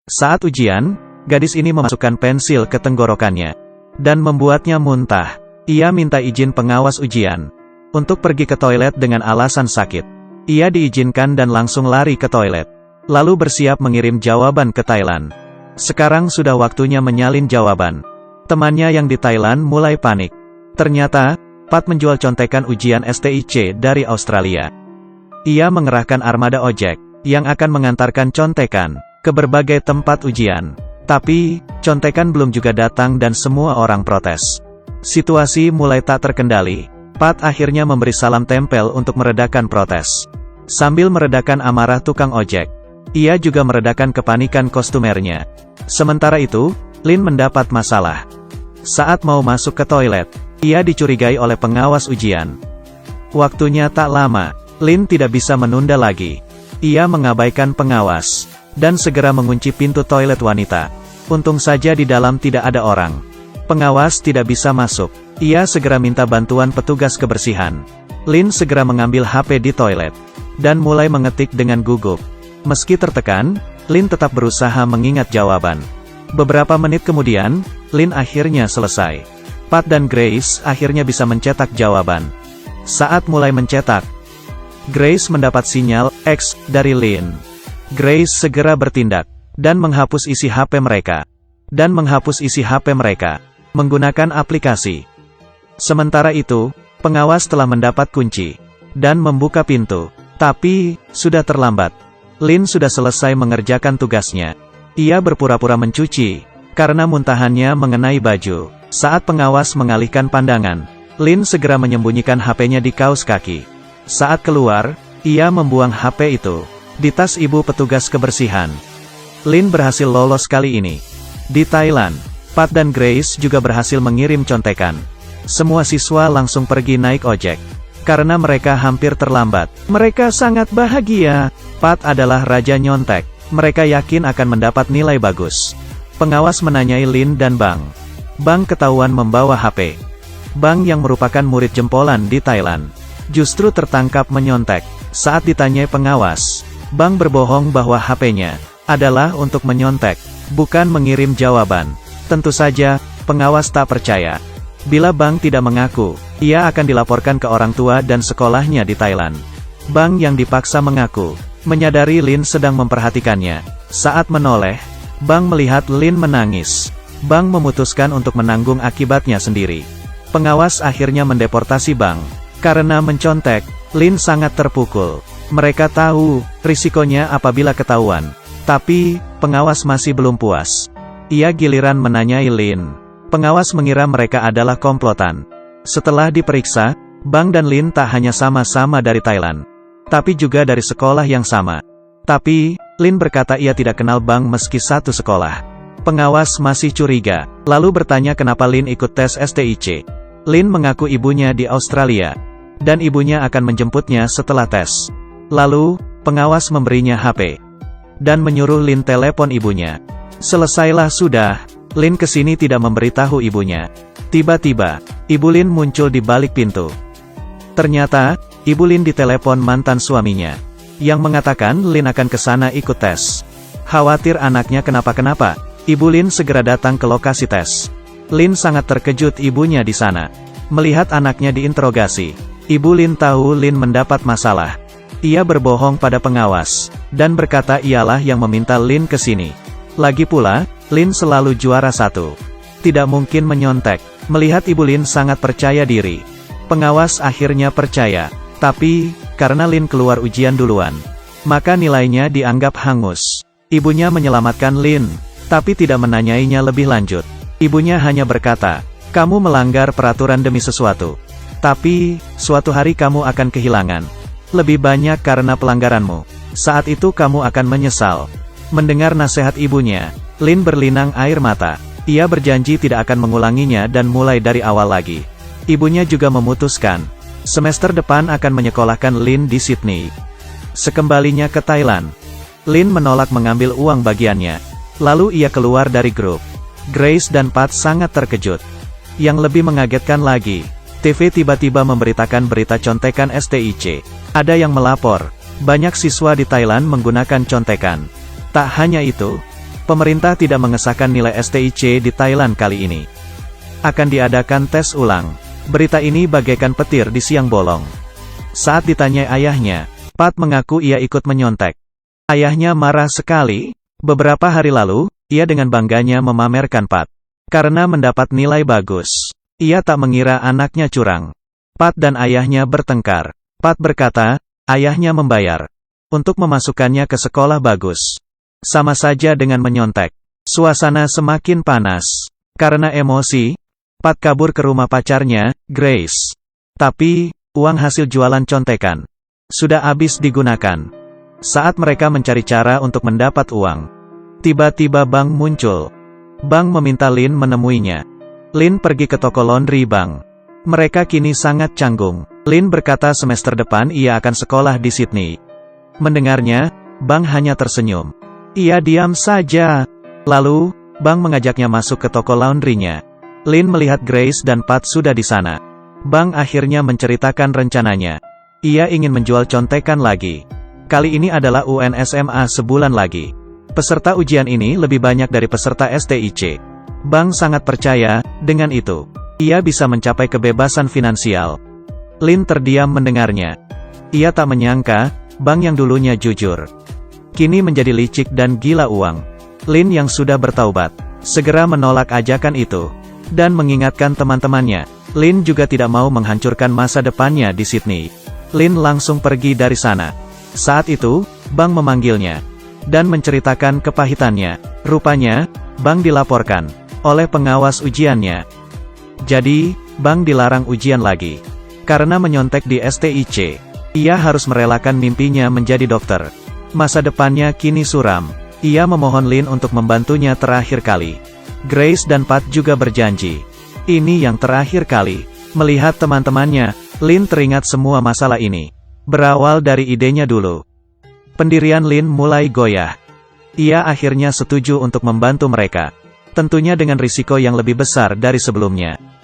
Saat ujian, gadis ini memasukkan pensil ke tenggorokannya dan membuatnya muntah. Ia minta izin pengawas ujian untuk pergi ke toilet dengan alasan sakit. Ia diizinkan dan langsung lari ke toilet, lalu bersiap mengirim jawaban ke Thailand. Sekarang sudah waktunya menyalin jawaban. Temannya yang di Thailand mulai panik. Ternyata, Pat menjual contekan ujian STIC dari Australia. Ia mengerahkan armada ojek yang akan mengantarkan contekan ke berbagai tempat ujian. Tapi, contekan belum juga datang dan semua orang protes. Situasi mulai tak terkendali. Pat akhirnya memberi salam tempel untuk meredakan protes. Sambil meredakan amarah tukang ojek, ia juga meredakan kepanikan kostumernya. Sementara itu, Lin mendapat masalah. Saat mau masuk ke toilet, ia dicurigai oleh pengawas ujian. Waktunya tak lama, Lin tidak bisa menunda lagi. Ia mengabaikan pengawas dan segera mengunci pintu toilet wanita. Untung saja di dalam tidak ada orang. Pengawas tidak bisa masuk. Ia segera minta bantuan petugas kebersihan. Lin segera mengambil HP di toilet dan mulai mengetik dengan gugup. Meski tertekan, Lin tetap berusaha mengingat jawaban. Beberapa menit kemudian, Lin akhirnya selesai. Pat dan Grace akhirnya bisa mencetak jawaban. Saat mulai mencetak, Grace mendapat sinyal X dari Lin. Grace segera bertindak dan menghapus isi HP mereka menggunakan aplikasi. Sementara itu, pengawas telah mendapat kunci dan membuka pintu. Tapi, sudah terlambat. Lin sudah selesai mengerjakan tugasnya. Ia berpura-pura mencuci karena muntahannya mengenai baju. Saat pengawas mengalihkan pandangan, Lin segera menyembunyikan HP-nya di kaos kaki. Saat keluar, ia membuang HP itu di tas ibu petugas kebersihan. Lin berhasil lolos kali ini. Di Thailand, Pat dan Grace juga berhasil mengirim contekan. Semua siswa langsung pergi naik ojek karena mereka hampir terlambat. Mereka sangat bahagia. Pat adalah raja nyontek. Mereka yakin akan mendapat nilai bagus. Pengawas menanyai Lin dan Bang. Bang ketahuan membawa HP. Bang yang merupakan murid jempolan di Thailand justru tertangkap menyontek. Saat ditanyai pengawas, Bang berbohong bahwa HP-nya adalah untuk menyontek, bukan mengirim jawaban. Tentu saja, pengawas tak percaya. Bila Bang tidak mengaku, ia akan dilaporkan ke orang tua dan sekolahnya di Thailand. Bang yang dipaksa mengaku, menyadari Lin sedang memperhatikannya. Saat menoleh, Bang melihat Lin menangis. Bang memutuskan untuk menanggung akibatnya sendiri. Pengawas akhirnya mendeportasi Bang. Karena mencontek, Lin sangat terpukul. Mereka tahu risikonya apabila ketahuan. Tapi, pengawas masih belum puas. Ia giliran menanyai Lin. Pengawas mengira mereka adalah komplotan. Setelah diperiksa, Bang dan Lin tak hanya sama-sama dari Thailand, tapi juga dari sekolah yang sama. Tapi, Lin berkata ia tidak kenal Bang meski satu sekolah. Pengawas masih curiga, lalu bertanya kenapa Lin ikut tes STIC. Lin mengaku ibunya di Australia, dan ibunya akan menjemputnya setelah tes. Lalu, pengawas memberinya HP, dan menyuruh Lin telepon ibunya. Selesailah sudah, Lin kesini tidak memberitahu ibunya. Tiba-tiba, Ibu Lin muncul di balik pintu. Ternyata, Ibu Lin ditelepon mantan suaminya, yang mengatakan Lin akan ke sana ikut tes. Khawatir anaknya kenapa-kenapa, Ibu Lin segera datang ke lokasi tes. Lin sangat terkejut ibunya di sana. Melihat anaknya diinterogasi, Ibu Lin tahu Lin mendapat masalah. Ia berbohong pada pengawas, dan berkata ialah yang meminta Lin ke sini. Lagi pula, Lin selalu juara satu. Tidak mungkin menyontek. Melihat Ibu Lin sangat percaya diri, pengawas akhirnya percaya. Tapi, karena Lin keluar ujian duluan, maka nilainya dianggap hangus. Ibunya menyelamatkan Lin, tapi tidak menanyainya lebih lanjut. Ibunya hanya berkata, kamu melanggar peraturan demi sesuatu. Tapi, suatu hari kamu akan kehilangan lebih banyak karena pelanggaranmu. Saat itu kamu akan menyesal. Mendengar nasihat ibunya, Lin berlinang air mata. Ia berjanji tidak akan mengulanginya dan mulai dari awal lagi. Ibunya juga memutuskan, semester depan akan menyekolahkan Lin di Sydney. Sekembalinya ke Thailand, Lin menolak mengambil uang bagiannya. Lalu ia keluar dari grup. Grace dan Pat sangat terkejut. Yang lebih mengagetkan lagi, TV tiba-tiba memberitakan berita contekan STIC. Ada yang melapor, banyak siswa di Thailand menggunakan contekan. Tak hanya itu, pemerintah tidak mengesahkan nilai STIC di Thailand kali ini. Akan diadakan tes ulang. Berita ini bagaikan petir di siang bolong. Saat ditanyai ayahnya, Pat mengaku ia ikut menyontek. Ayahnya marah sekali. Beberapa hari lalu, ia dengan bangganya memamerkan Pat. Karena mendapat nilai bagus. Ia tak mengira anaknya curang. Pat dan ayahnya bertengkar. Pat berkata, ayahnya membayar untuk memasukkannya ke sekolah bagus. Sama saja dengan menyontek. Suasana semakin panas. Karena emosi, Pat kabur ke rumah pacarnya, Grace. Tapi, uang hasil jualan contekan sudah habis digunakan. Saat mereka mencari cara untuk mendapat uang, tiba-tiba Bang muncul. Bang meminta Lin menemuinya. Lin pergi ke toko laundry Bang. Mereka kini sangat canggung. Lin berkata semester depan ia akan sekolah di Sydney. Mendengarnya, Bang hanya tersenyum. Ia diam saja. Lalu, Bang mengajaknya masuk ke toko laundrynya. Lin melihat Grace dan Pat sudah di sana. Bang akhirnya menceritakan rencananya. Ia ingin menjual contekan lagi. Kali ini adalah UN SMA sebulan lagi. Peserta ujian ini lebih banyak dari peserta STIC. Bang sangat percaya, dengan itu, ia bisa mencapai kebebasan finansial. Lin terdiam mendengarnya. Ia tak menyangka, Bang yang dulunya jujur, kini menjadi licik dan gila uang. Lin yang sudah bertaubat, segera menolak ajakan itu. Dan mengingatkan teman-temannya, Lin juga tidak mau menghancurkan masa depannya di Sydney. Lin langsung pergi dari sana. Saat itu, Bang memanggilnya dan menceritakan kepahitannya. Rupanya, Bang dilaporkan oleh pengawas ujiannya. Jadi, Bang dilarang ujian lagi. Karena menyontek di STIC, ia harus merelakan mimpinya menjadi dokter. Masa depannya kini suram. Ia memohon Lin untuk membantunya terakhir kali. Grace dan Pat juga berjanji. Ini yang terakhir kali. Melihat teman-temannya, Lin teringat semua masalah ini. Berawal dari idenya dulu. Pendirian Lin mulai goyah. Ia akhirnya setuju untuk membantu mereka. Tentunya dengan risiko yang lebih besar dari sebelumnya.